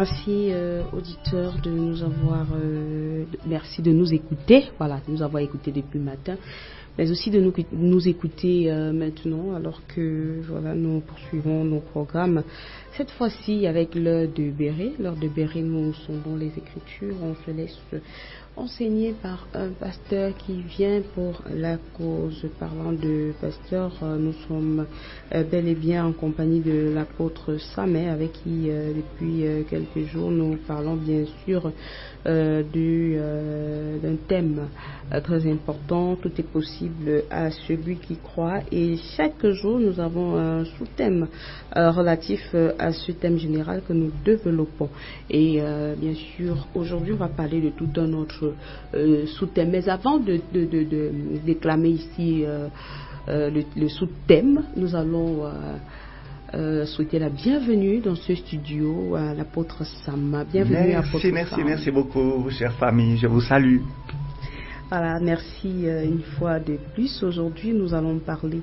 Merci auditeurs de nous avoir, merci de nous écouter, voilà, de nous avoir écoutés depuis le matin, mais aussi de nous écouter maintenant, alors que voilà, nous poursuivons nos programmes. Cette fois-ci avec l'heure de Béret. L'heure de Béret, nous sondons les Écritures, on se laisse enseigné par un pasteur qui vient pour la cause. Parlant de pasteur, nous sommes bel et bien en compagnie de l'apôtre Samet, avec qui depuis quelques jours nous parlons bien sûr d'un thème très important. Tout est possible à celui qui croit, et chaque jour nous avons un sous-thème relatif à ce thème général que nous développons. Et bien sûr aujourd'hui on va parler de tout un autre sous-thème. Mais avant de déclamer ici le sous-thème, nous allons souhaiter la bienvenue dans ce studio à l'apôtre Sam. Bienvenue apôtre Sam. Merci beaucoup, chère famille, je vous salue. Voilà, merci une fois de plus. Aujourd'hui, nous allons parler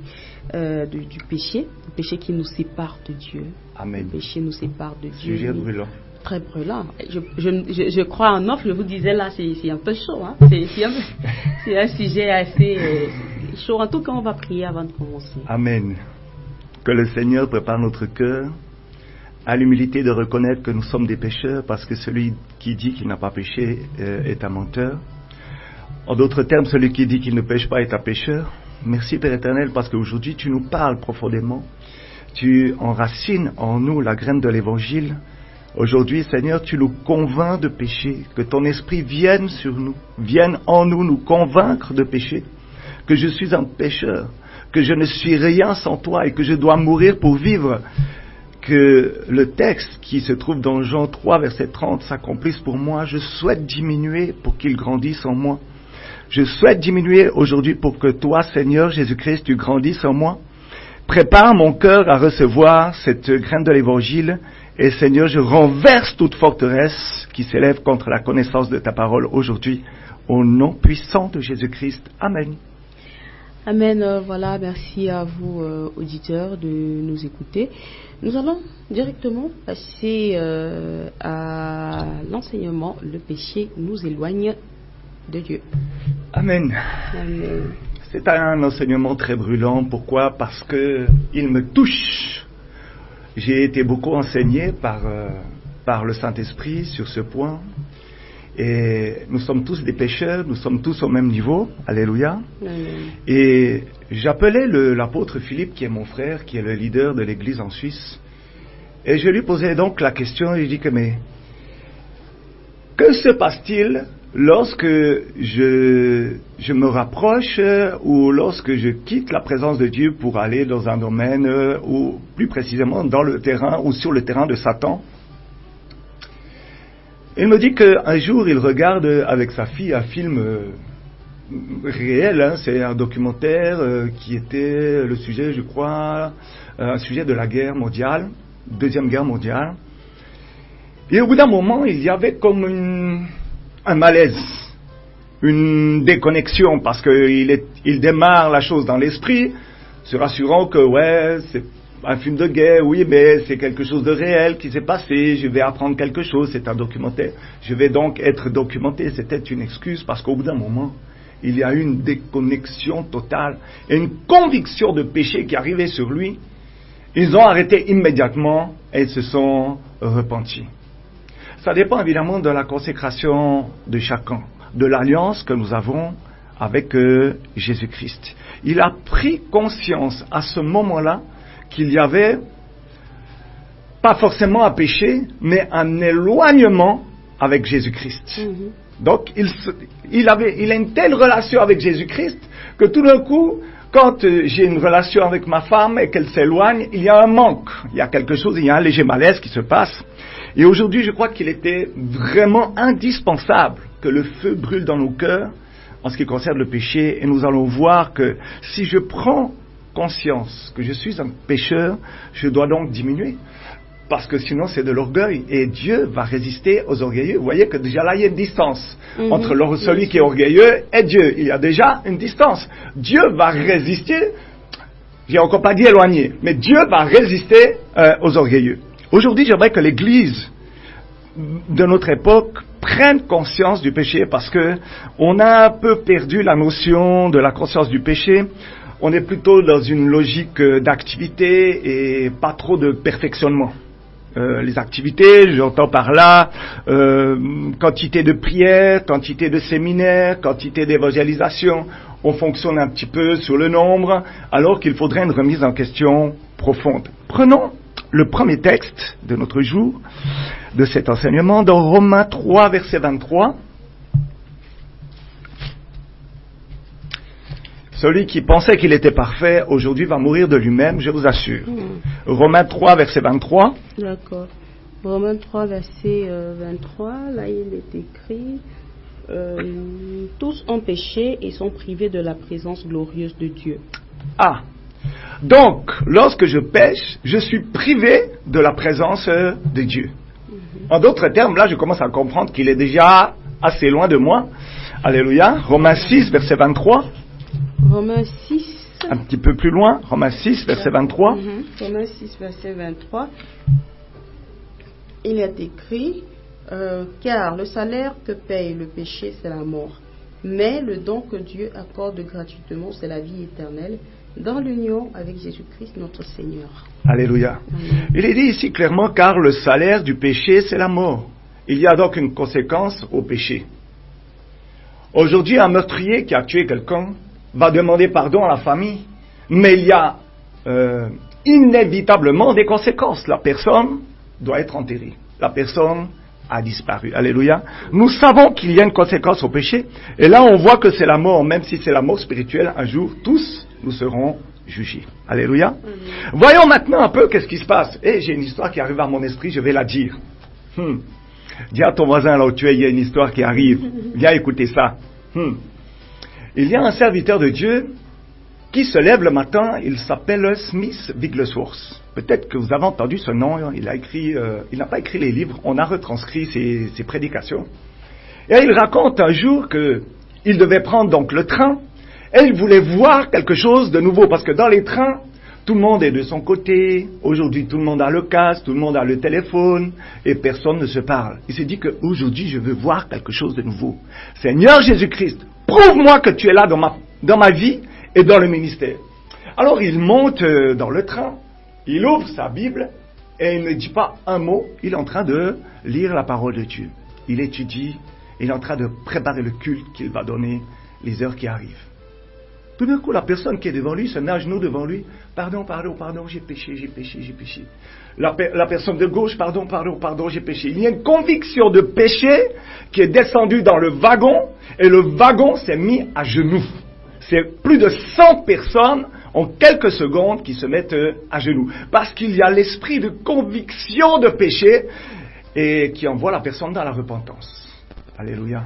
du péché, le péché qui nous sépare de Dieu. Amen. Le péché nous sépare de Dieu. Sujet brûlant. Très brûlant. Je crois en offre, je vous disais là, c'est un peu chaud. Hein? C'est un sujet assez chaud. En tout cas, on va prier avant de commencer. Amen. Que le Seigneur prépare notre cœur à l'humilité de reconnaître que nous sommes des pécheurs, parce que celui qui dit qu'il n'a pas péché est un menteur. En d'autres termes, celui qui dit qu'il ne pêche pas est un pécheur. Merci Père éternel, parce qu'aujourd'hui tu nous parles profondément. Tu enracines en nous la graine de l'évangile. Aujourd'hui, Seigneur, tu nous convaincs de péché, que ton esprit vienne sur nous, vienne en nous, nous convaincre de péché, que je suis un pécheur, que je ne suis rien sans toi et que je dois mourir pour vivre. Que le texte qui se trouve dans Jean 3, verset 30 s'accomplisse pour moi. Je souhaite diminuer pour qu'il grandisse en moi. Je souhaite diminuer aujourd'hui pour que toi, Seigneur Jésus-Christ, tu grandisses en moi. Prépare mon cœur à recevoir cette graine de l'évangile. Et Seigneur, je renverse toute forteresse qui s'élève contre la connaissance de ta parole aujourd'hui, au nom puissant de Jésus-Christ. Amen. Amen. Voilà, merci à vous, auditeurs, de nous écouter. Nous allons directement passer à l'enseignement. Le péché nous éloigne de Dieu. Amen. Amen. C'est un enseignement très brûlant. Pourquoi? Parce que il me touche. J'ai été beaucoup enseigné par le Saint-Esprit sur ce point. Et nous sommes tous des pécheurs, nous sommes tous au même niveau. Alléluia. Amen. Et j'appelais l'apôtre Philippe, qui est mon frère, qui est le leader de l'église en Suisse. Et je lui posais donc la question, et je dis mais que se passe-t-il lorsque je me rapproche ou lorsque je quitte la présence de Dieu pour aller dans un domaine ou plus précisément dans le terrain ou sur le terrain de Satan? Il me dit qu'un jour il regarde avec sa fille un film réel, hein, c'est un documentaire qui était le sujet, je crois, un sujet de la guerre mondiale, Deuxième Guerre mondiale. Et au bout d'un moment, il y avait comme un malaise, une déconnexion, parce qu'il démarre la chose dans l'esprit, se rassurant que ouais, c'est un film de guerre, oui, mais c'est quelque chose de réel qui s'est passé, je vais apprendre quelque chose, c'est un documentaire, je vais donc être documenté. C'était une excuse, parce qu'au bout d'un moment, il y a eu une déconnexion totale et une conviction de péché qui arrivait sur lui. Ils ont arrêté immédiatement et ils se sont repentis. Ça dépend évidemment de la consécration de chacun, de l'alliance que nous avons avec Jésus-Christ. Il a pris conscience à ce moment-là qu'il y avait pas forcément un péché, mais un éloignement avec Jésus-Christ. Mm-hmm. Donc il a une telle relation avec Jésus-Christ que tout d'un coup, quand j'ai une relation avec ma femme et qu'elle s'éloigne, il y a un manque, il y a quelque chose, il y a un léger malaise qui se passe. Et aujourd'hui, je crois qu'il était vraiment indispensable que le feu brûle dans nos cœurs en ce qui concerne le péché. Et nous allons voir que si je prends conscience que je suis un pécheur, je dois donc diminuer. Parce que sinon, c'est de l'orgueil. Et Dieu va résister aux orgueilleux. Vous voyez que déjà là, il y a une distance entre celui qui est orgueilleux et Dieu. Il y a déjà une distance. Dieu va résister, j'ai encore pas dit éloigner, mais Dieu va résister aux orgueilleux. Aujourd'hui, j'aimerais que l'Église de notre époque prennent conscience du péché, parce que on a un peu perdu la notion de la conscience du péché. On est plutôt dans une logique d'activité et pas trop de perfectionnement. Les activités, j'entends par là quantité de prières, quantité de séminaires, quantité d'évangélisation. On fonctionne un petit peu sur le nombre, alors qu'il faudrait une remise en question profonde. Prenons le premier texte de notre jour, de cet enseignement, dans Romains 3, verset 23. Celui qui pensait qu'il était parfait, aujourd'hui va mourir de lui-même, je vous assure. Romains 3, verset 23. D'accord. Romains 3, verset 23, là il est écrit tous ont péché et sont privés de la présence glorieuse de Dieu. Ah, donc lorsque je pêche, je suis privé de la présence de Dieu. En d'autres termes, là je commence à comprendre qu'il est déjà assez loin de moi. Alléluia. Romains 6, verset 23. Romains 6. Un petit peu plus loin, Romains 6, verset 23. Romains 6, verset 23. Il est écrit, car le salaire que paye le péché, c'est la mort. Mais le don que Dieu accorde gratuitement, c'est la vie éternelle, dans l'union avec Jésus-Christ, notre Seigneur. Alléluia. Il est dit ici clairement, car le salaire du péché, c'est la mort. Il y a donc une conséquence au péché. Aujourd'hui, un meurtrier qui a tué quelqu'un va demander pardon à la famille, mais il y a inévitablement des conséquences. La personne doit être enterrée. La personne a disparu. Alléluia. Nous savons qu'il y a une conséquence au péché, et là on voit que c'est la mort, même si c'est la mort spirituelle, un jour tous nous serons jugés. Alléluia. Voyons maintenant un peu qu'est-ce qui se passe. Et j'ai une histoire qui arrive à mon esprit, je vais la dire. Dis à ton voisin là où tu es, il y a une histoire qui arrive. Viens écouter ça. Il y a un serviteur de Dieu qui se lève le matin, il s'appelle Smith Wigglesworth. Peut-être que vous avez entendu ce nom, il n'a pas écrit les livres, on a retranscrit ses prédications. Et il raconte un jour qu'il devait prendre donc le train, et il voulait voir quelque chose de nouveau, parce que dans les trains, tout le monde est de son côté, aujourd'hui tout le monde a le casque, tout le monde a le téléphone, et personne ne se parle. Il s'est dit qu'aujourd'hui je veux voir quelque chose de nouveau. Seigneur Jésus-Christ, prouve-moi que tu es là dans ma vie et dans le ministère. Alors il monte dans le train, il ouvre sa Bible, et il ne dit pas un mot, il est en train de lire la parole de Dieu. Il étudie, il est en train de préparer le culte qu'il va donner les heures qui arrivent. Tout d'un coup, la personne qui est devant lui se met à genoux devant lui. Pardon, j'ai péché. La personne de gauche, pardon, j'ai péché. Il y a une conviction de péché qui est descendue dans le wagon, et le wagon s'est mis à genoux. C'est plus de 100 personnes en quelques secondes qui se mettent à genoux. Parce qu'il y a l'esprit de conviction de péché et qui envoie la personne dans la repentance. Alléluia.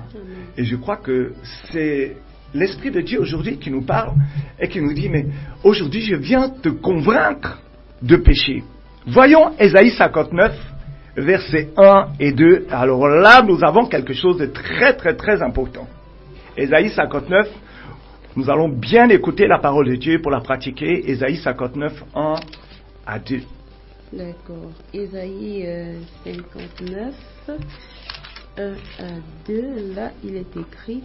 Et je crois que c'est l'Esprit de Dieu aujourd'hui qui nous parle et qui nous dit, mais aujourd'hui je viens te convaincre de péché. Voyons Ésaïe 59, versets 1 et 2. Alors là, nous avons quelque chose de très très très important. Ésaïe 59, nous allons bien écouter la parole de Dieu pour la pratiquer. Ésaïe 59, 1 à 2. D'accord. Ésaïe 59, 1 à 2, là il est écrit: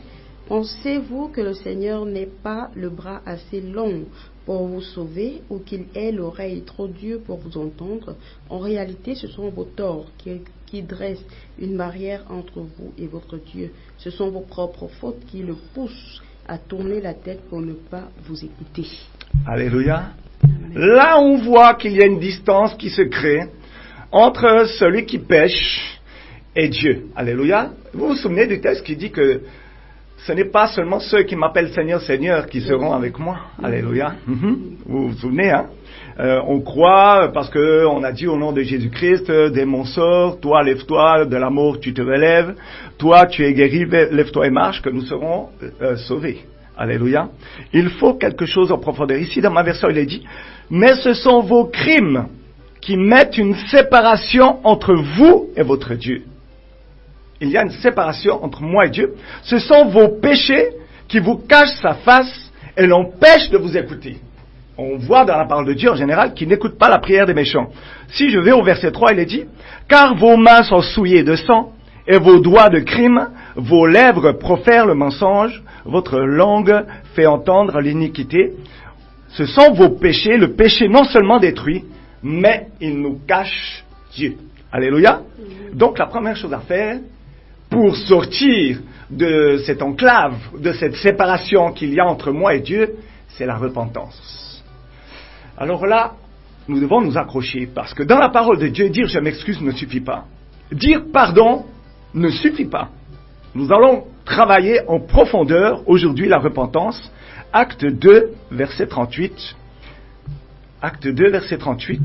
pensez-vous que le Seigneur n'ait pas le bras assez long pour vous sauver, ou qu'il ait l'oreille trop dure pour vous entendre? En réalité, ce sont vos torts qui dressent une barrière entre vous et votre Dieu. Ce sont vos propres fautes qui le poussent à tourner la tête pour ne pas vous écouter. Alléluia. Là, on voit qu'il y a une distance qui se crée entre celui qui pêche et Dieu. Alléluia. Vous vous souvenez du texte qui dit que ce n'est pas seulement ceux qui m'appellent Seigneur, Seigneur qui seront avec moi. Alléluia. Vous vous souvenez, hein? On croit, parce qu'on a dit au nom de Jésus-Christ, démon sort, toi lève-toi, de la mort tu te relèves, toi tu es guéri, lève-toi et marche, que nous serons sauvés. Alléluia. Il faut quelque chose en profondeur. Ici dans ma version il est dit, mais ce sont vos crimes qui mettent une séparation entre vous et votre Dieu. Il y a une séparation entre moi et Dieu. Ce sont vos péchés qui vous cachent sa face et l'empêchent de vous écouter. on voit dans la parole de Dieu en général qu'il n'écoute pas la prière des méchants. Si je vais au verset 3, il est dit « Car vos mains sont souillées de sang, et vos doigts de crime, vos lèvres profèrent le mensonge, votre langue fait entendre l'iniquité. Ce sont vos péchés, le péché non seulement détruit, mais il nous cache Dieu. » Alléluia. Donc la première chose à faire, pour sortir de cette enclave, de cette séparation qu'il y a entre moi et Dieu, c'est la repentance. Alors là, nous devons nous accrocher, parce que dans la parole de Dieu, dire « je m'excuse » ne suffit pas. Dire « pardon » ne suffit pas. Nous allons travailler en profondeur aujourd'hui la repentance. Acte 2, verset 38. Acte 2, verset 38.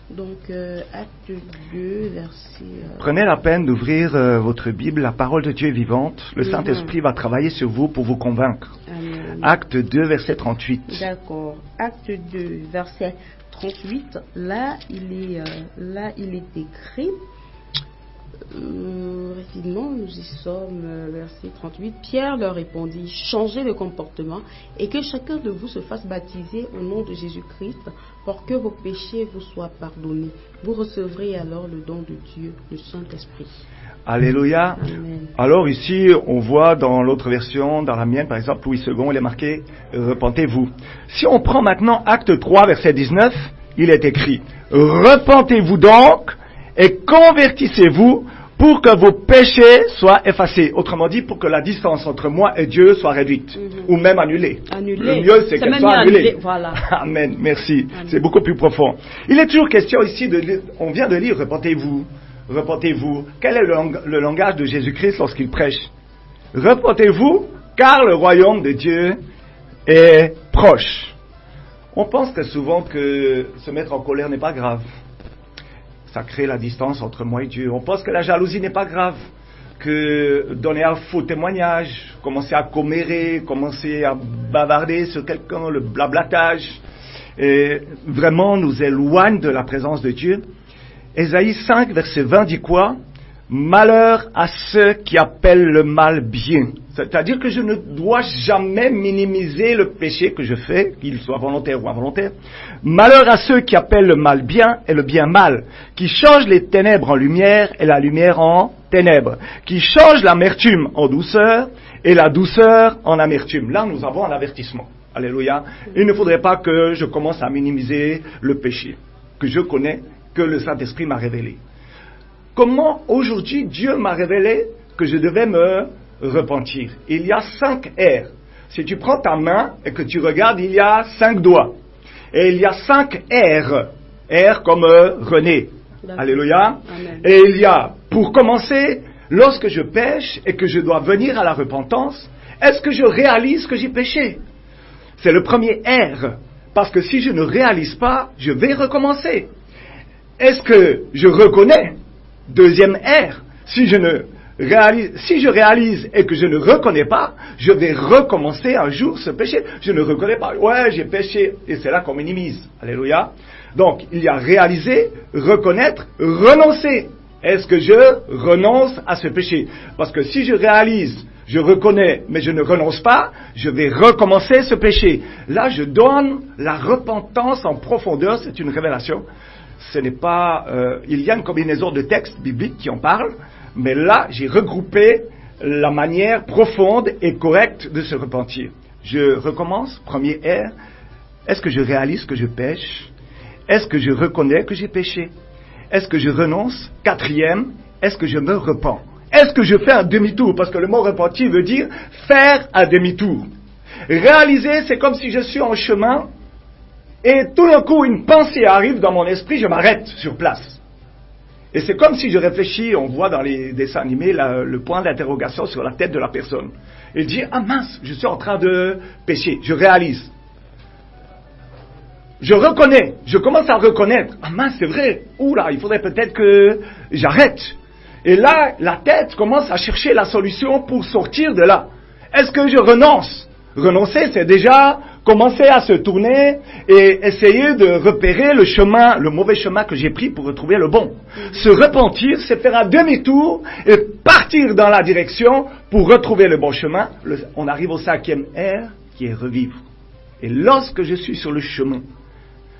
Donc, acte 2, verset... Prenez la peine d'ouvrir votre Bible, la parole de Dieu est vivante. Le Saint-Esprit va travailler sur vous pour vous convaincre. Amen. Acte 2, verset 38. D'accord. Acte 2, verset 38. Là, il est écrit... rapidement, nous y sommes, verset 38. Pierre leur répondit, changez de comportement et que chacun de vous se fasse baptiser au nom de Jésus-Christ pour que vos péchés vous soient pardonnés. Vous recevrez alors le don de Dieu, le Saint-Esprit. Alléluia. Amen. Alors ici, on voit dans l'autre version, dans la mienne par exemple, Louis II, il est marqué « Repentez-vous ». Si on prend maintenant Acte 3, verset 19, il est écrit « Repentez-vous donc et convertissez-vous pour que vos péchés soient effacés. » Autrement dit, pour que la distance entre moi et Dieu soit réduite, ou même annulée. Annulée. Le mieux, c'est qu'elle soit annulée. Voilà. Amen, merci. Amen. C'est beaucoup plus profond. Il est toujours question ici, on vient de lire, repentez-vous, repentez-vous. Quel est le langage de Jésus-Christ lorsqu'il prêche? Repentez-vous, car le royaume de Dieu est proche. On pense très souvent que se mettre en colère n'est pas grave. Ça crée la distance entre moi et Dieu. On pense que la jalousie n'est pas grave, que donner un faux témoignage, commencer à commérer, commencer à bavarder sur quelqu'un, le blablatage, et vraiment nous éloigne de la présence de Dieu. Ésaïe 5, verset 20 dit quoi? Malheur à ceux qui appellent le mal bien. C'est-à-dire que je ne dois jamais minimiser le péché que je fais, qu'il soit volontaire ou involontaire. Malheur à ceux qui appellent le mal bien et le bien mal, qui changent les ténèbres en lumière et la lumière en ténèbres, qui changent l'amertume en douceur et la douceur en amertume. Là, nous avons un avertissement. Alléluia. Il ne faudrait pas que je commence à minimiser le péché que je connais, que le Saint-Esprit m'a révélé. Comment aujourd'hui Dieu m'a révélé que je devais me repentir? Il y a 5 R. Si tu prends ta main et que tu regardes, il y a 5 doigts. Et il y a 5 R. R comme René. D'accord. Alléluia. Amen. Et il y a, pour commencer, lorsque je pêche et que je dois venir à la repentance, est-ce que je réalise que j'ai péché? C'est le premier R. Parce que si je ne réalise pas, je vais recommencer. Est-ce que je reconnais? Deuxième R, si je réalise et que je ne reconnais pas, je vais recommencer un jour ce péché. Je ne reconnais pas. Ouais, j'ai péché. Et c'est là qu'on minimise. Alléluia. Donc, il y a réaliser, reconnaître, renoncer. Est-ce que je renonce à ce péché? Parce que si je réalise, je reconnais, mais je ne renonce pas, je vais recommencer ce péché. Là, je donne la repentance en profondeur. C'est une révélation. Ce n'est pas, il y a une combinaison de textes bibliques qui en parlent, mais là, j'ai regroupé la manière profonde et correcte de se repentir. Je recommence, premier R. Est-ce que je réalise que je pêche? Est-ce que je reconnais que j'ai péché? Est-ce que je renonce? Quatrième, est-ce que je me repens? Est-ce que je fais un demi-tour? Parce que le mot repentir veut dire faire un demi-tour. Réaliser, c'est comme si je suis en chemin, et tout d'un coup, une pensée arrive dans mon esprit, je m'arrête sur place. Et c'est comme si je réfléchis, on voit dans les dessins animés le point d'interrogation sur la tête de la personne. Il dit, ah mince, je suis en train de pécher, je réalise. Je reconnais, je commence à reconnaître, ah mince, c'est vrai, oula, il faudrait peut-être que j'arrête. Et là, la tête commence à chercher la solution pour sortir de là. Est-ce que je renonce? Renoncer, c'est déjà commencer à se tourner et essayer de repérer le chemin, le mauvais chemin que j'ai pris pour retrouver le bon. Se repentir, c'est faire un demi-tour et partir dans la direction pour retrouver le bon chemin. On arrive au 5e R, qui est revivre. Et lorsque je suis sur le chemin,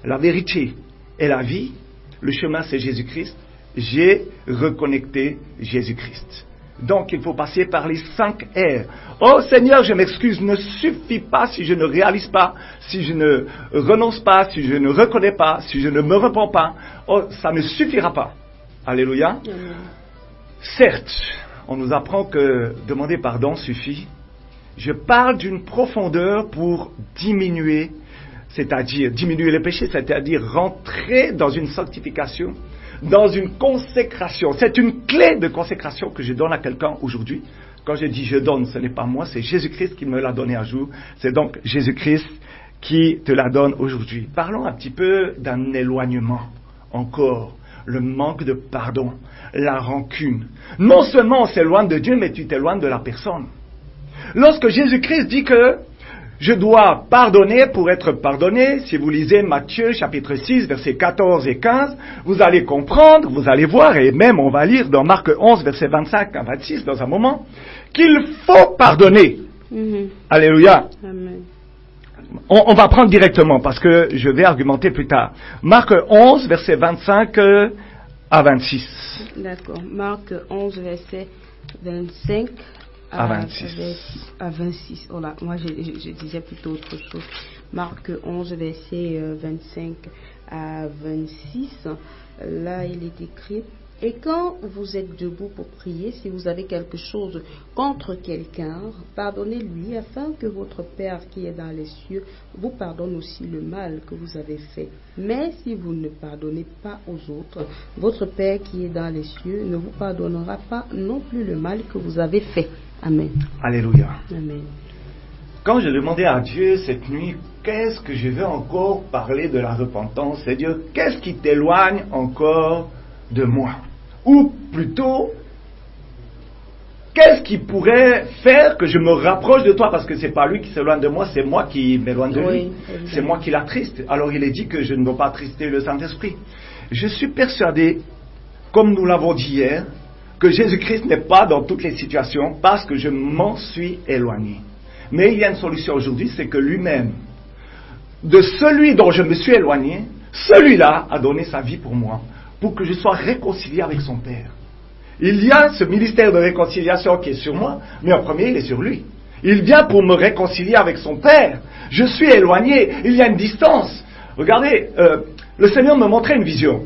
la vérité et la vie, le chemin c'est Jésus-Christ, j'ai reconnecté Jésus-Christ. Donc il faut passer par les 5 R. Oh Seigneur, je m'excuse, ne suffit pas si je ne réalise pas, si je ne renonce pas, si je ne reconnais pas, si je ne me repens pas. Oh, ça ne suffira pas. Alléluia. Amen. Certes, on nous apprend que demander pardon suffit. Je parle d'une profondeur pour diminuer, c'est-à-dire diminuer le péché, c'est-à-dire rentrer dans une sanctification, dans une consécration. C'est une clé de consécration que je donne à quelqu'un aujourd'hui. Quand je dis je donne, ce n'est pas moi, c'est Jésus-Christ qui me l'a donné un jour. C'est donc Jésus-Christ qui te la donne aujourd'hui. Parlons un petit peu d'un éloignement encore. Le manque de pardon, la rancune. Non seulement on s'éloigne de Dieu, mais tu t'éloignes de la personne. Lorsque Jésus-Christ dit que je dois pardonner pour être pardonné, si vous lisez Matthieu chapitre 6, versets 14 et 15, vous allez comprendre, vous allez voir, et même on va lire dans Marc 11, versets 25 à 26 dans un moment, qu'il faut pardonner. Alléluia. Amen. On va prendre directement parce que je vais argumenter plus tard. Marc 11, versets 25 à 26. D'accord. Marc 11, verset 25 à 26. Oh là, moi je disais plutôt autre chose. Marc 11, verset 25 à 26. Là, il est écrit: et quand vous êtes debout pour prier, si vous avez quelque chose contre quelqu'un, pardonnez-lui, afin que votre Père qui est dans les cieux vous pardonne aussi le mal que vous avez fait. Mais si vous ne pardonnez pas aux autres, votre Père qui est dans les cieux ne vous pardonnera pas non plus le mal que vous avez fait. Amen. Alléluia. Amen. Quand je demandais à Dieu cette nuit, qu'est-ce que je vais encore parler de la repentance, c'est Dieu, qu'est-ce qui t'éloigne encore de moi? Ou plutôt, qu'est-ce qui pourrait faire que je me rapproche de toi? Parce que c'est pas lui qui s'éloigne de moi, c'est moi qui m'éloigne de lui. C'est moi qui l'attriste. Alors il est dit que je ne dois pas attrister le Saint-Esprit. Je suis persuadé, comme nous l'avons dit hier, que Jésus-Christ n'est pas dans toutes les situations parce que je m'en suis éloigné. Mais il y a une solution aujourd'hui, c'est que lui-même, de celui dont je me suis éloigné, celui-là a donné sa vie pour moi, pour que je sois réconcilié avec son Père. Il y a ce ministère de réconciliation qui est sur moi, mais en premier, il est sur lui. Il vient pour me réconcilier avec son Père. Je suis éloigné, il y a une distance. Regardez, le Seigneur me montrait une vision.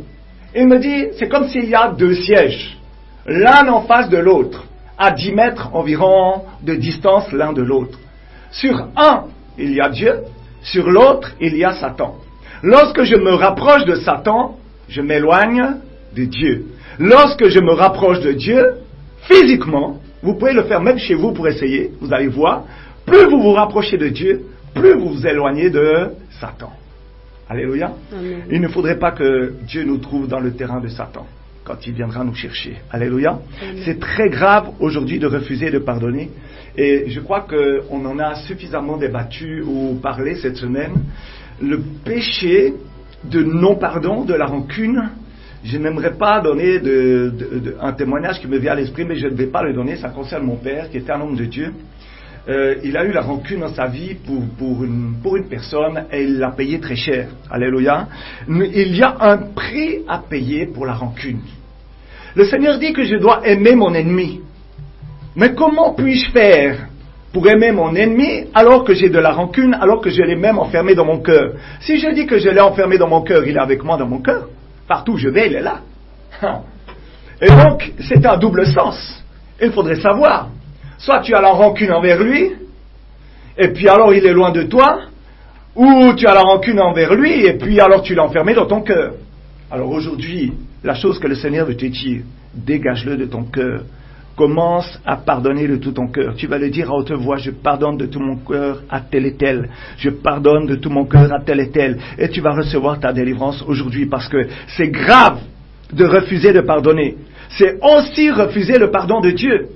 Il me dit, c'est comme s'il y a 2 sièges, l'un en face de l'autre, à 10 mètres environ de distance l'un de l'autre. Sur un, il y a Dieu, sur l'autre, il y a Satan. Lorsque je me rapproche de Satan, je m'éloigne de Dieu. Lorsque je me rapproche de Dieu, physiquement, vous pouvez le faire même chez vous pour essayer, vous allez voir, plus vous vous rapprochez de Dieu, plus vous vous éloignez de Satan. Alléluia. Amen. Il ne faudrait pas que Dieu nous trouve dans le terrain de Satan quand il viendra nous chercher. Alléluia. Amen. C'est très grave aujourd'hui de refuser de pardonner. Et je crois qu'on en a suffisamment débattu ou parlé cette semaine. Le péché de non-pardon, de la rancune, je n'aimerais pas donner un témoignage qui me vient à l'esprit, mais je ne vais pas le donner. Ça concerne mon père, qui était un homme de Dieu. Il a eu la rancune dans sa vie pour une personne et il l'a payé très cher. Alléluia. Il y a un prix à payer pour la rancune. Le Seigneur dit que je dois aimer mon ennemi. Mais comment puis-je faire pour aimer mon ennemi alors que j'ai de la rancune, alors que je l'ai même enfermé dans mon cœur? Si je dis que je l'ai enfermé dans mon cœur, il est avec moi dans mon cœur. Partout où je vais, il est là. Et donc, c'est un double sens. Il faudrait savoir. Soit tu as la rancune envers lui, et puis alors il est loin de toi, ou tu as la rancune envers lui, et puis alors tu l'as enfermé dans ton cœur. Alors aujourd'hui, la chose que le Seigneur veut te dire, dégage-le de ton cœur. Commence à pardonner de tout ton cœur. Tu vas le dire à haute voix, je pardonne de tout mon cœur à tel et tel. Je pardonne de tout mon cœur à tel et tel. Et tu vas recevoir ta délivrance aujourd'hui parce que c'est grave de refuser de pardonner. C'est aussi refuser le pardon de Dieu.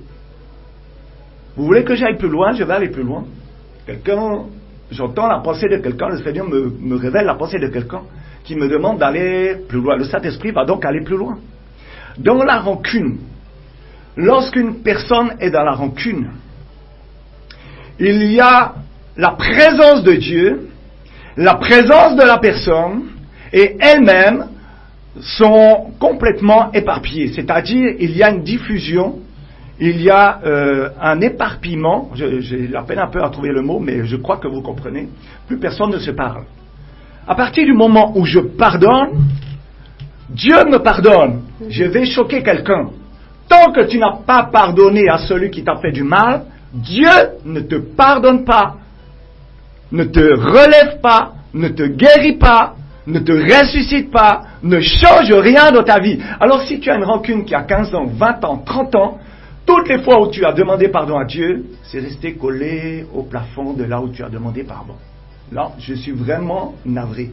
Vous voulez que j'aille plus loin? Je vais aller plus loin. J'entends la pensée de quelqu'un, le Seigneur me révèle la pensée de quelqu'un qui me demande d'aller plus loin. Le Saint-Esprit va donc aller plus loin. Dans la rancune, lorsqu'une personne est dans la rancune, il y a la présence de Dieu la présence de la personne et elle-même sont complètement éparpillées. C'est-à-dire, il y a une diffusion, il y a un éparpillement, j'ai la peine un peu à trouver le mot, mais je crois que vous comprenez, plus personne ne se parle. À partir du moment où je pardonne, Dieu me pardonne, je vais choquer quelqu'un. Tant que tu n'as pas pardonné à celui qui t'a fait du mal, Dieu ne te pardonne pas, ne te relève pas, ne te guérit pas, ne te ressuscite pas, ne change rien dans ta vie. Alors si tu as une rancune qui a 15 ans, 20 ans, 30 ans, toutes les fois où tu as demandé pardon à Dieu, c'est resté collé au plafond de là où tu as demandé pardon. Là, je suis vraiment navré.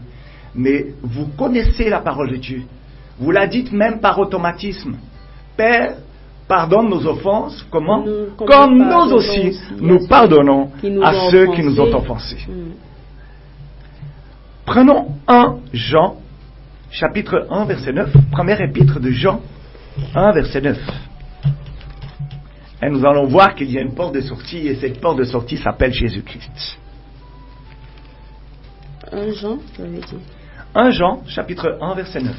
Mais vous connaissez la parole de Dieu. Vous la dites même par automatisme. Père, pardonne nos offenses. Comment? Comme nous aussi, nous pardonnons à ceux qui nous ont offensés. Prenons 1 Jean, chapitre 1, verset 9, première épître de Jean, 1, verset 9. Et nous allons voir qu'il y a une porte de sortie, et cette porte de sortie s'appelle Jésus-Christ. 1 Jean, vous avez dit. 1 Jean, chapitre 1, verset 9.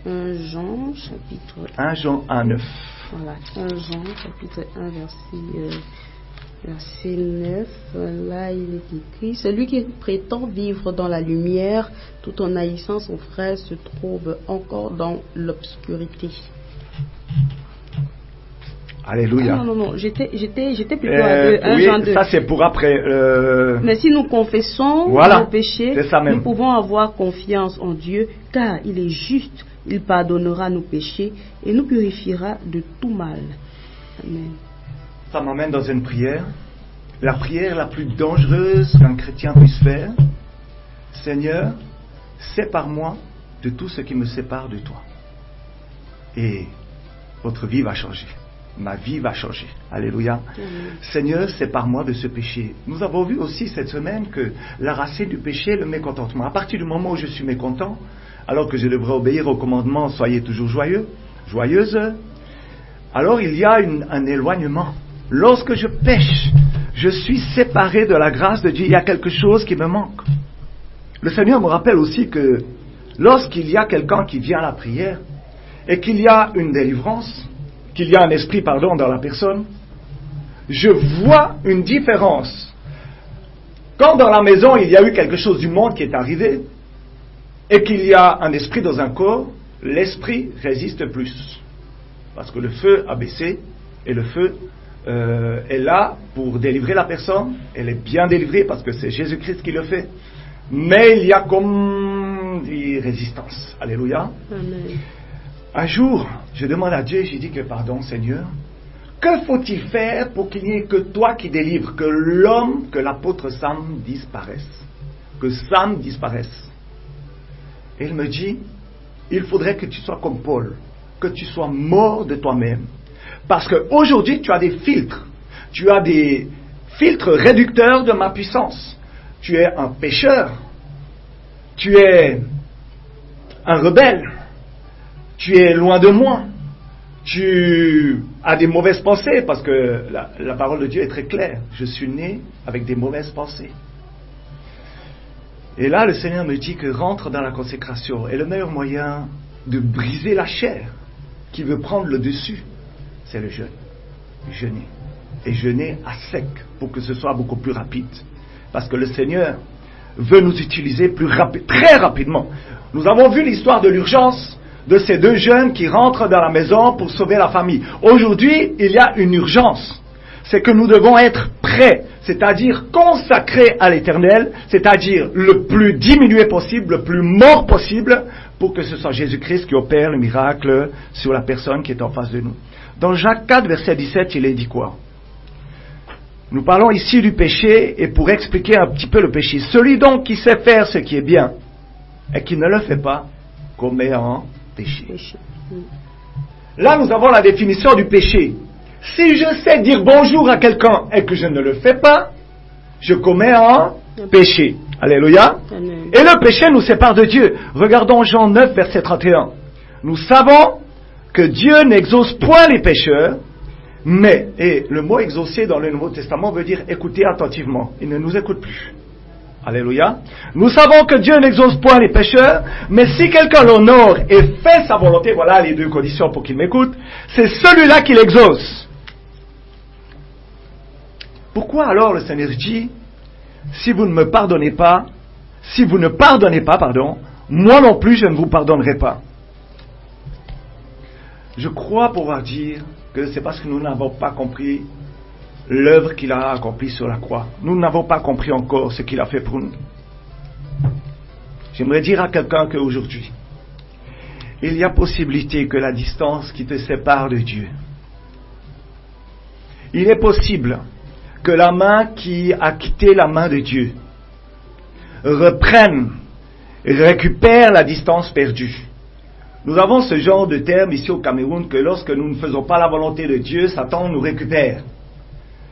1 Jean, chapitre 1 Jean 1, 9. Voilà, 1 Jean, chapitre 1, verset 9. Là, il est écrit: celui qui prétend vivre dans la lumière, tout en haïssant son frère, se trouve encore dans l'obscurité. Alléluia. Ah, non, j'étais plutôt à 1 oui, Jean 2. Ça c'est pour après. Mais si nous confessons nos péchés, nous pouvons avoir confiance en Dieu, car il est juste, il pardonnera nos péchés et nous purifiera de tout mal. Amen. Ça m'amène dans une prière. La prière la plus dangereuse qu'un chrétien puisse faire. Seigneur, sépare-moi de tout ce qui me sépare de toi. Et votre vie va changer. Ma vie va changer. Alléluia. Seigneur, sépare-moi de ce péché. Nous avons vu aussi cette semaine que la racine du péché est le mécontentement. À partir du moment où je suis mécontent, alors que je devrais obéir au commandement, soyez toujours joyeux, joyeuse, alors il y a un éloignement. Lorsque je pêche, je suis séparé de la grâce de Dieu. Il y a quelque chose qui me manque. Le Seigneur me rappelle aussi que lorsqu'il y a quelqu'un qui vient à la prière et qu'il y a une délivrance, qu'il y a un esprit, dans la personne, je vois une différence. Quand dans la maison, il y a eu quelque chose du monde qui est arrivé, et qu'il y a un esprit dans un corps, l'esprit résiste plus. Parce que le feu a baissé, et le feu est là pour délivrer la personne. Elle est bien délivrée, parce que c'est Jésus-Christ qui le fait. Mais il y a comme des résistances. Alléluia. Amen. Un jour, je demande à Dieu, j'ai dit que pardon Seigneur, que faut-il faire pour qu'il n'y ait que toi qui délivres, que l'homme, que l'apôtre Sam disparaisse, que Sam disparaisse. Et il me dit, il faudrait que tu sois comme Paul, que tu sois mort de toi-même. Parce qu'aujourd'hui, tu as des filtres réducteurs de ma puissance. Tu es un pécheur, tu es un rebelle. Tu es loin de moi. Tu as des mauvaises pensées, parce que la parole de Dieu est très claire. Je suis né avec des mauvaises pensées. Et là, le Seigneur me dit que rentre dans la consécration. Et le meilleur moyen de briser la chair qui veut prendre le dessus, c'est le jeûne. Jeûner. Et jeûner à sec pour que ce soit beaucoup plus rapide. Parce que le Seigneur veut nous utiliser très rapidement. Nous avons vu l'histoire de l'urgence de ces deux jeunes qui rentrent dans la maison pour sauver la famille. Aujourd'hui, il y a une urgence. C'est que nous devons être prêts, c'est-à-dire consacrés à l'Éternel, c'est-à-dire le plus diminué possible, le plus mort possible, pour que ce soit Jésus-Christ qui opère le miracle sur la personne qui est en face de nous. Dans Jacques 4, verset 17, il est dit quoi? Nous parlons ici du péché, et pour expliquer un petit peu le péché. Celui donc qui sait faire ce qui est bien, et qui ne le fait pas, commet un péché. Là, nous avons la définition du péché. Si je sais dire bonjour à quelqu'un et que je ne le fais pas, je commets un péché. Alléluia. Amen. Et le péché nous sépare de Dieu. Regardons Jean 9, verset 31. Nous savons que Dieu n'exauce point les pécheurs, mais, et le mot exaucer dans le Nouveau Testament veut dire écouter attentivement. Il ne nous écoute plus. Alléluia. Nous savons que Dieu n'exauce point les pécheurs, mais si quelqu'un l'honore et fait sa volonté, voilà les deux conditions pour qu'il m'écoute, c'est celui-là qui l'exauce. Pourquoi alors le Seigneur dit, si vous ne me pardonnez pas, si vous ne pardonnez pas, moi non plus je ne vous pardonnerai pas. Je crois pouvoir dire que c'est parce que nous n'avons pas compris l'œuvre qu'il a accomplie sur la croix. Nous n'avons pas compris encore ce qu'il a fait pour nous. J'aimerais dire à quelqu'un qu'aujourd'hui, il y a possibilité que la distance qui te sépare de Dieu, il est possible que la main qui a quitté la main de Dieu reprenne et récupère la distance perdue. Nous avons ce genre de terme ici au Cameroun que lorsque nous ne faisons pas la volonté de Dieu, Satan nous récupère.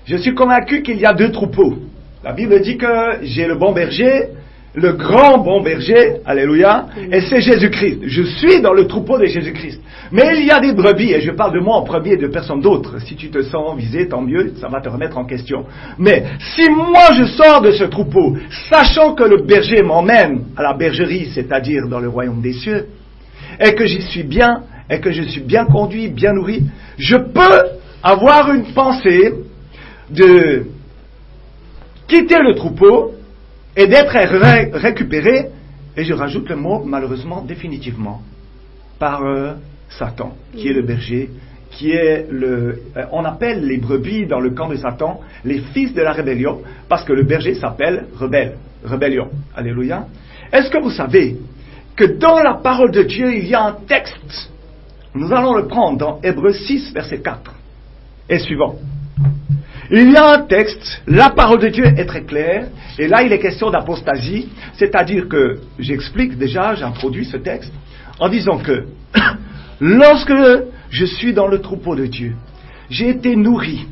Je suis convaincu qu'il y a deux troupeaux. La Bible dit que j'ai le bon berger, le grand bon berger, alléluia, et c'est Jésus-Christ. Je suis dans le troupeau de Jésus-Christ. Mais il y a des brebis, et je parle de moi en premier et de personne d'autre. Si tu te sens visé, tant mieux, ça va te remettre en question. Mais si moi je sors de ce troupeau, sachant que le berger m'emmène à la bergerie, c'est-à-dire dans le royaume des cieux, et que j'y suis bien, et que je suis bien conduit, bien nourri, je peux avoir une pensée de quitter le troupeau et d'être récupéré, et je rajoute le mot malheureusement définitivement, par Satan, qui est le berger, qui est on appelle les brebis dans le camp de Satan les fils de la rébellion, parce que le berger s'appelle rébellion. Alléluia. Est-ce que vous savez que dans la parole de Dieu, il y a un texte, nous allons le prendre dans Hébreux 6, verset 4 et suivant. Il y a un texte, la parole de Dieu est très claire, et là il est question d'apostasie, c'est-à-dire que, j'explique déjà, j'introduis ce texte, en disant que, lorsque je suis dans le troupeau de Dieu, j'ai été nourri,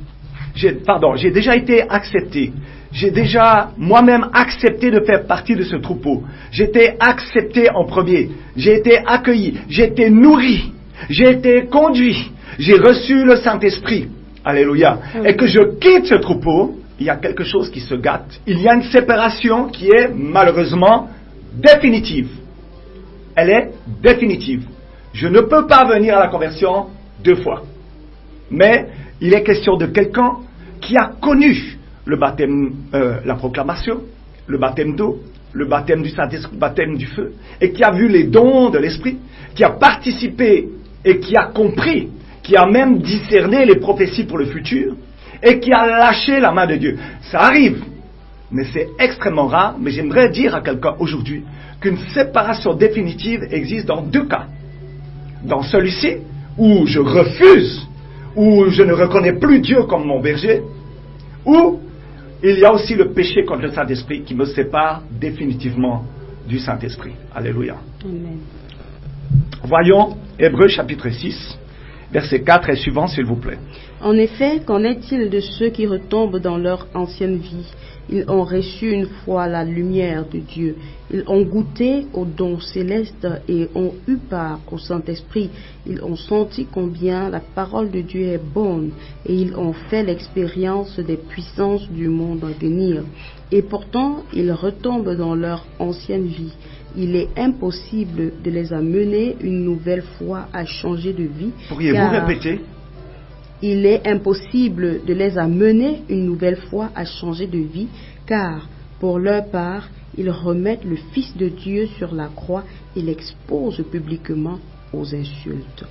j'ai déjà été accepté, j'ai déjà moi-même accepté de faire partie de ce troupeau. J'ai été accepté en premier. J'ai été accueilli. J'ai été nourri. J'ai été conduit. J'ai reçu le Saint-Esprit. Alléluia. Et que je quitte ce troupeau, il y a quelque chose qui se gâte. Il y a une séparation qui est malheureusement définitive. Elle est définitive. Je ne peux pas venir à la conversion deux fois. Mais il est question de quelqu'un qui a connu le baptême, la proclamation, le baptême d'eau, le baptême du Saint-Esprit, le baptême du feu, et qui a vu les dons de l'Esprit, qui a participé et qui a compris, qui a même discerné les prophéties pour le futur, et qui a lâché la main de Dieu. Ça arrive, mais c'est extrêmement rare, mais j'aimerais dire à quelqu'un aujourd'hui qu'une séparation définitive existe dans deux cas. Dans celui-ci, où je refuse, où je ne reconnais plus Dieu comme mon berger, ou il y a aussi le péché contre le Saint-Esprit qui me sépare définitivement du Saint-Esprit. Alléluia. Amen. Voyons Hébreux chapitre 6, verset 4 et suivant, s'il vous plaît. En effet, qu'en est-il de ceux qui retombent dans leur ancienne vie? Ils ont reçu une fois la lumière de Dieu. Ils ont goûté aux dons célestes et ont eu part au Saint-Esprit. Ils ont senti combien la parole de Dieu est bonne et ils ont fait l'expérience des puissances du monde à venir. Et pourtant, ils retombent dans leur ancienne vie. Il est impossible de les amener une nouvelle fois à changer de vie. Pourriez-vous répéter? Il est impossible de les amener une nouvelle fois à changer de vie, car, pour leur part, ils remettent le Fils de Dieu sur la croix et l'exposent publiquement aux insultes.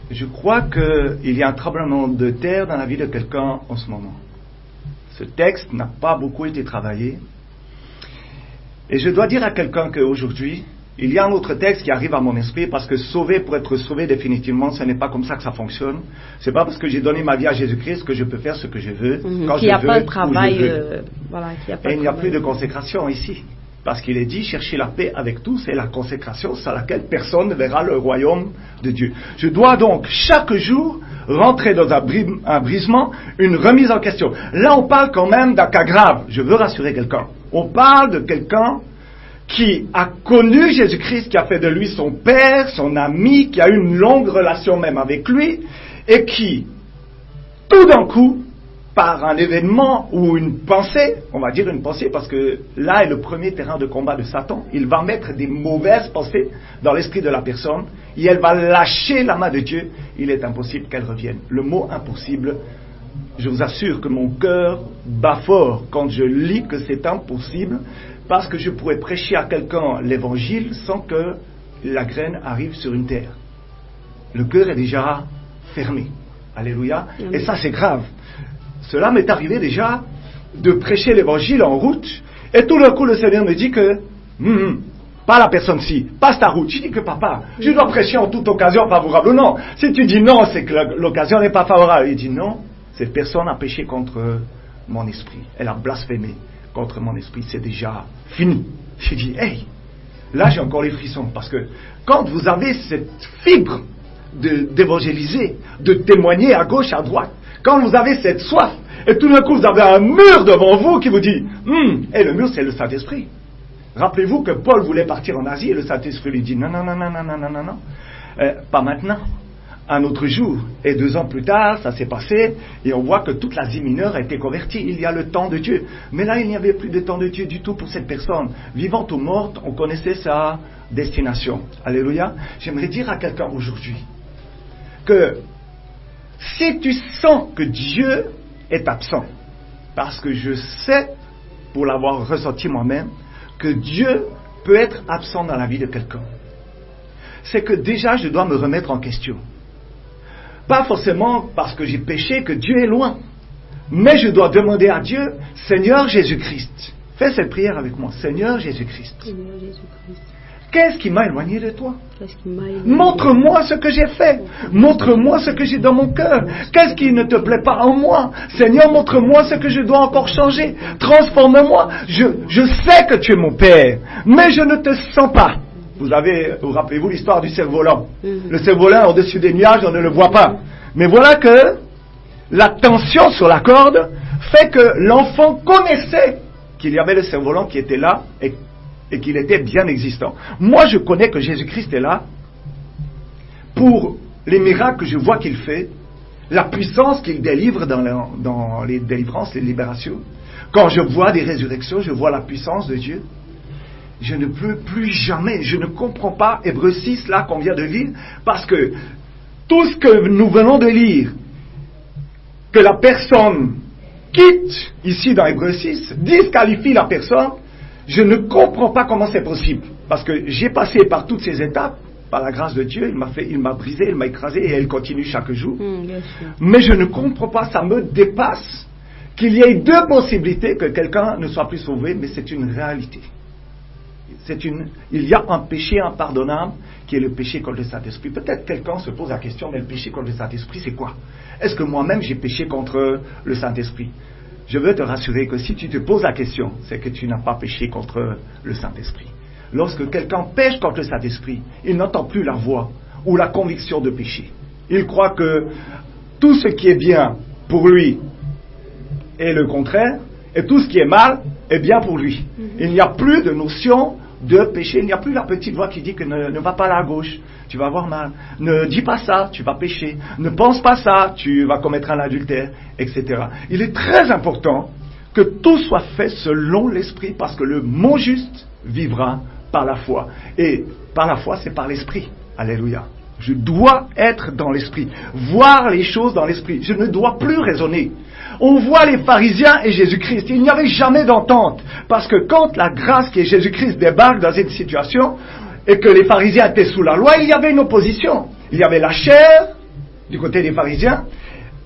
Je crois qu'il y a un tremblement de terre dans la vie de quelqu'un en ce moment. Ce texte n'a pas beaucoup été travaillé. Et je dois dire à quelqu'un qu'aujourd'hui, il y a un autre texte qui arrive à mon esprit, parce que sauver pour être sauvé définitivement, ce n'est pas comme ça que ça fonctionne. C'est pas parce que j'ai donné ma vie à Jésus-Christ que je peux faire ce que je veux, quand je veux, où je veux. Et il n'y a plus de consécration ici. Parce qu'il est dit, cherchez la paix avec tous, et la consécration sans laquelle personne ne verra le royaume de Dieu. Je dois donc chaque jour rentrer dans un brisement, une remise en question. Là, on parle quand même d'un cas grave. Je veux rassurer quelqu'un. On parle de quelqu'un qui a connu Jésus-Christ, qui a fait de lui son père, son ami, qui a eu une longue relation même avec lui, et qui, tout d'un coup, par un événement ou une pensée, on va dire une pensée, parce que là est le premier terrain de combat de Satan. Il va mettre des mauvaises pensées dans l'esprit de la personne et elle va lâcher la main de Dieu. Il est impossible qu'elle revienne. Le mot impossible, je vous assure que mon cœur bat fort quand je lis que c'est impossible, parce que je pourrais prêcher à quelqu'un l'évangile sans que la graine arrive sur une terre. Le cœur est déjà fermé. Alléluia. Et ça, c'est grave. Cela m'est arrivé déjà de prêcher l'évangile en route, et tout d'un coup le Seigneur me dit que pas la personne-ci, passe ta route. Je dis que papa, je dois prêcher en toute occasion favorable. Non, si tu dis non, c'est que l'occasion n'est pas favorable. Il dit non, cette personne a péché contre mon esprit, elle a blasphémé contre mon esprit, c'est déjà fini. J'ai dit hey, là j'ai encore les frissons, parce que quand vous avez cette fibre d'évangéliser, de témoigner à gauche, à droite, quand vous avez cette soif, et tout d'un coup vous avez un mur devant vous qui vous dit et le mur c'est le Saint-Esprit. Rappelez-vous que Paul voulait partir en Asie et le Saint-Esprit lui dit non, pas maintenant, un autre jour. Et 2 ans plus tard, ça s'est passé et on voit que toute l'Asie mineure a été convertie. Il y a le temps de Dieu. Mais là, il n'y avait plus de temps de Dieu du tout pour cette personne. Vivante ou morte, on connaissait sa destination. Alléluia. J'aimerais dire à quelqu'un aujourd'hui que si tu sens que Dieu est absent, parce que je sais, pour l'avoir ressenti moi-même, que Dieu peut être absent dans la vie de quelqu'un, c'est que déjà je dois me remettre en question. Pas forcément parce que j'ai péché que Dieu est loin, mais je dois demander à Dieu, Seigneur Jésus-Christ, fais cette prière avec moi, Seigneur Jésus-Christ. Seigneur Jésus-Christ. Qu'est-ce qui m'a éloigné de toi? Qu'est-ce qui m'a éloigné? Montre-moi ce que j'ai fait. Montre-moi ce que j'ai dans mon cœur. Qu'est-ce qui ne te plaît pas en moi? Seigneur, montre-moi ce que je dois encore changer. Transforme-moi. Je sais que tu es mon Père, mais je ne te sens pas. Vous rappelez-vous l'histoire du cerf-volant? Le cerf-volant au-dessus des nuages, on ne le voit pas. Mais voilà que la tension sur la corde fait que l'enfant connaissait qu'il y avait le cerf-volant qui était là et qu'il était bien existant. Moi, je connais que Jésus-Christ est là pour les miracles que je vois qu'il fait, la puissance qu'il délivre dans les délivrances, les libérations. Quand je vois des résurrections, je vois la puissance de Dieu. Je ne peux plus jamais, je ne comprends pas Hébreux 6 là qu'on vient de lire, parce que tout ce que nous venons de lire, que la personne quitte ici dans Hébreux 6, disqualifie la personne, je ne comprends pas comment c'est possible. Parce que j'ai passé par toutes ces étapes, par la grâce de Dieu, il m'a brisé, il m'a écrasé et elle continue chaque jour. Mais je ne comprends pas, ça me dépasse qu'il y ait 2 possibilités que quelqu'un ne soit plus sauvé, mais c'est une réalité. Il y a un péché impardonnable qui est le péché contre le Saint-Esprit. Peut-être quelqu'un se pose la question, mais le péché contre le Saint-Esprit, c'est quoi? Est-ce que moi-même j'ai péché contre le Saint-Esprit? Je veux te rassurer que si tu te poses la question, c'est que tu n'as pas péché contre le Saint-Esprit. Lorsque quelqu'un pêche contre le Saint-Esprit, il n'entend plus la voix ou la conviction de péché. Il croit que tout ce qui est bien pour lui est le contraire, et tout ce qui est mal est bien pour lui. Il n'y a plus de notion de péché, il n'y a plus la petite voix qui dit que ne va pas là à gauche, tu vas avoir mal. Ne dis pas ça, tu vas pécher. Ne pense pas ça, tu vas commettre un adultère, etc. Il est très important que tout soit fait selon l'esprit, parce que le mon juste vivra par la foi. Et par la foi, c'est par l'esprit. Alléluia. Je dois être dans l'esprit, voir les choses dans l'esprit. Je ne dois plus raisonner. On voit les pharisiens et Jésus-Christ. Il n'y avait jamais d'entente. Parce que quand la grâce qui est Jésus-Christ débarque dans une situation, et que les pharisiens étaient sous la loi, il y avait une opposition. Il y avait la chair, du côté des pharisiens,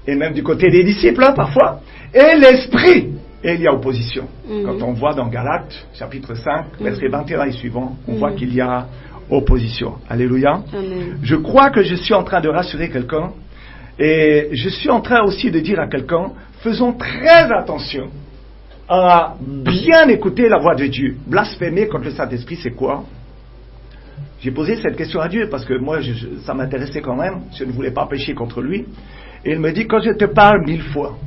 et même du côté des disciples, parfois, et l'esprit. Et il y a opposition. Quand on voit dans Galates, chapitre 5, verset 21 et suivant, on voit qu'il y a opposition. Alléluia. Amen. Je crois que je suis en train de rassurer quelqu'un, et je suis en train aussi de dire à quelqu'un, faisons très attention à bien écouter la voix de Dieu. Blasphémer contre le Saint-Esprit, c'est quoi? J'ai posé cette question à Dieu, parce que moi, ça m'intéressait quand même, je ne voulais pas pécher contre lui. Et il me dit, quand je te parle 1000 fois,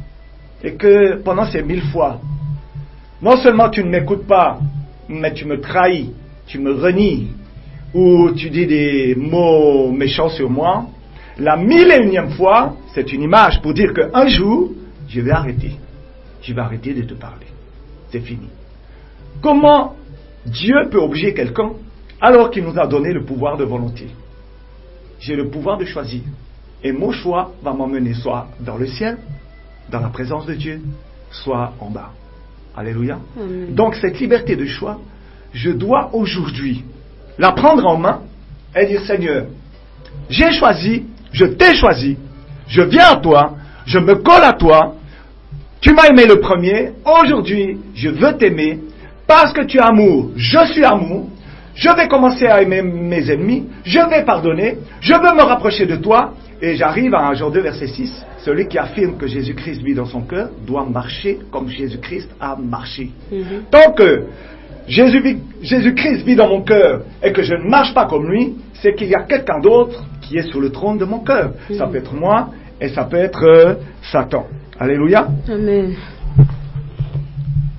et que pendant ces 1000 fois, non seulement tu ne m'écoutes pas, mais tu me trahis, tu me renies, ou tu dis des mots méchants sur moi, la 1001e fois, c'est une image pour dire qu'un jour, je vais arrêter. Je vais arrêter de te parler. C'est fini. Comment Dieu peut obliger quelqu'un alors qu'il nous a donné le pouvoir de volonté? J'ai le pouvoir de choisir. Et mon choix va m'emmener soit dans le ciel, dans la présence de Dieu, soit en bas. Alléluia. Amen. Donc cette liberté de choix, je dois aujourd'hui la prendre en main et dire Seigneur, j'ai choisi, je t'ai choisi, je viens à toi, je me colle à toi, tu m'as aimé le premier, aujourd'hui je veux t'aimer, parce que tu es amour, je suis amour, je vais commencer à aimer mes ennemis, je vais pardonner, je veux me rapprocher de toi, et j'arrive à Jean 2 verset 6, celui qui affirme que Jésus-Christ vit dans son cœur doit marcher comme Jésus-Christ a marché. Tant que Jésus-Christ vit dans mon cœur et que je ne marche pas comme lui, c'est qu'il y a quelqu'un d'autre qui est sur le trône de mon cœur. Ça peut être moi et ça peut être Satan. Alléluia. Amen.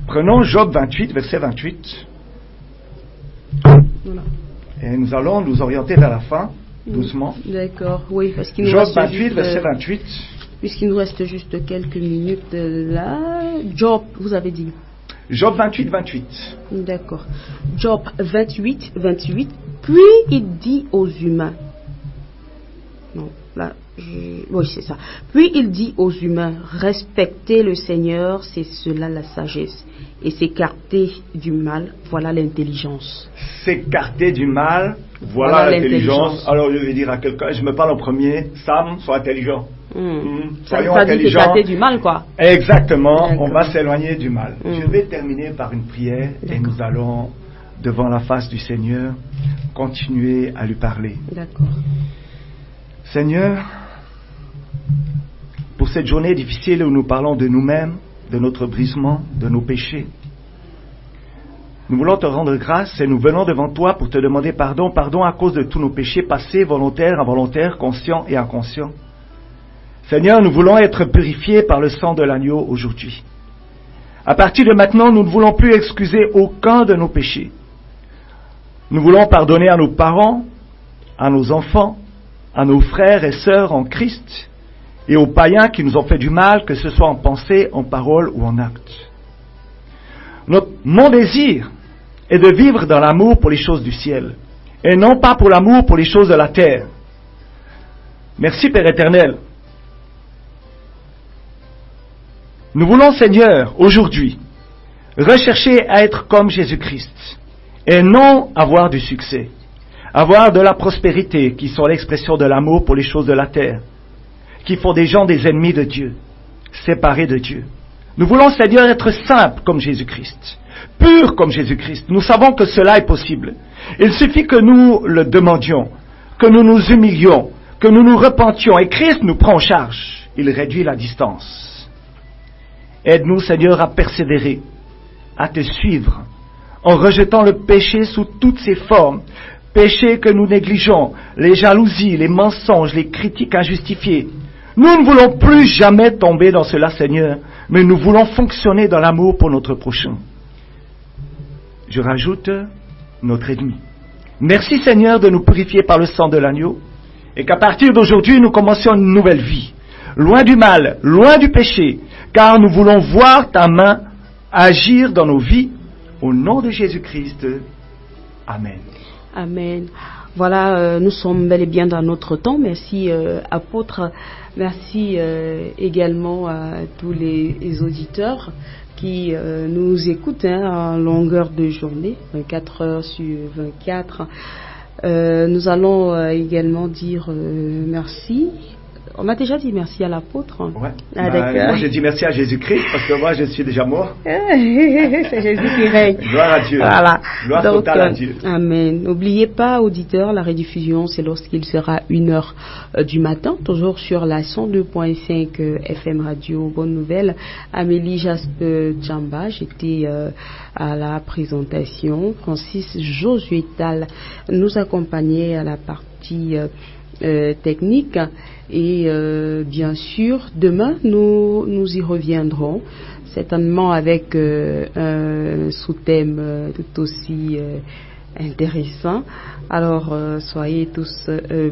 Prenons Job 28, verset 28. Voilà. Et nous allons nous orienter vers la fin, doucement. D'accord, oui, parce qu'il nous Job reste 28, juste, verset 28. puisqu'il nous reste juste quelques minutes là. Job, vous avez dit. Job 28, 28. D'accord. Job 28, 28. Puis il dit aux humains. Non, là, oui, c'est ça. Puis il dit aux humains, respectez le Seigneur, c'est cela la sagesse. Et s'écarter du mal, voilà l'intelligence. S'écarter du mal, voilà l'intelligence. Alors je vais dire à quelqu'un, je me parle en premier, Sam, sois intelligent. Soyons intelligents. S'écarter du mal, quoi. Exactement, on va s'éloigner du mal. Je vais terminer par une prière et nous allons, devant la face du Seigneur, continuer à lui parler. D'accord. Seigneur, pour cette journée difficile où nous parlons de nous-mêmes, de notre brisement, de nos péchés, nous voulons te rendre grâce et nous venons devant toi pour te demander pardon, pardon à cause de tous nos péchés passés, volontaires, involontaires, conscients et inconscients. Seigneur, nous voulons être purifiés par le sang de l'agneau aujourd'hui. À partir de maintenant, nous ne voulons plus excuser aucun de nos péchés. Nous voulons pardonner à nos parents, à nos enfants, à nos frères et sœurs en Christ et aux païens qui nous ont fait du mal, que ce soit en pensée, en parole ou en acte. Mon désir est de vivre dans l'amour pour les choses du ciel et non pas pour l'amour pour les choses de la terre. Merci Père éternel. Nous voulons, Seigneur, aujourd'hui, rechercher à être comme Jésus-Christ et non avoir du succès, avoir de la prospérité qui sont l'expression de l'amour pour les choses de la terre, qui font des gens des ennemis de Dieu, séparés de Dieu. Nous voulons, Seigneur, être simples comme Jésus-Christ, purs comme Jésus-Christ. Nous savons que cela est possible. Il suffit que nous le demandions, que nous nous humilions, que nous nous repentions, et Christ nous prend en charge. Il réduit la distance. Aide-nous, Seigneur, à persévérer, à te suivre, en rejetant le péché sous toutes ses formes, péché que nous négligeons, les jalousies, les mensonges, les critiques injustifiées. Nous ne voulons plus jamais tomber dans cela, Seigneur, mais nous voulons fonctionner dans l'amour pour notre prochain. Je rajoute notre ennemi. Merci, Seigneur, de nous purifier par le sang de l'agneau, et qu'à partir d'aujourd'hui, nous commencions une nouvelle vie, loin du mal, loin du péché, car nous voulons voir ta main agir dans nos vies, au nom de Jésus-Christ. Amen. Amen. Voilà, nous sommes bel et bien dans notre temps. Merci, apôtre. Merci également à tous les auditeurs qui nous écoutent en longueur de journée, 24 heures sur 24. Nous allons également dire merci. On a déjà dit merci à l'apôtre. Ouais. Moi, j'ai dit merci à Jésus-Christ parce que moi, je suis déjà mort. C'est Jésus qui règne. Gloire à Dieu. Voilà. Gloire totale à Dieu. Amen. N'oubliez pas, auditeurs, la rediffusion, c'est lorsqu'il sera 1h du matin, toujours sur la 102.5 FM Radio. Bonne nouvelle. Amélie Jasper Djamba, j'étais à la présentation. Francis Josué Tal nous accompagnait à la partie technique. Et bien sûr, demain, nous y reviendrons, certainement avec un sous-thème tout aussi intéressant. Alors, soyez tous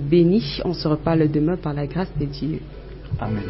bénis. On se reparle demain par la grâce de Dieu. Amen.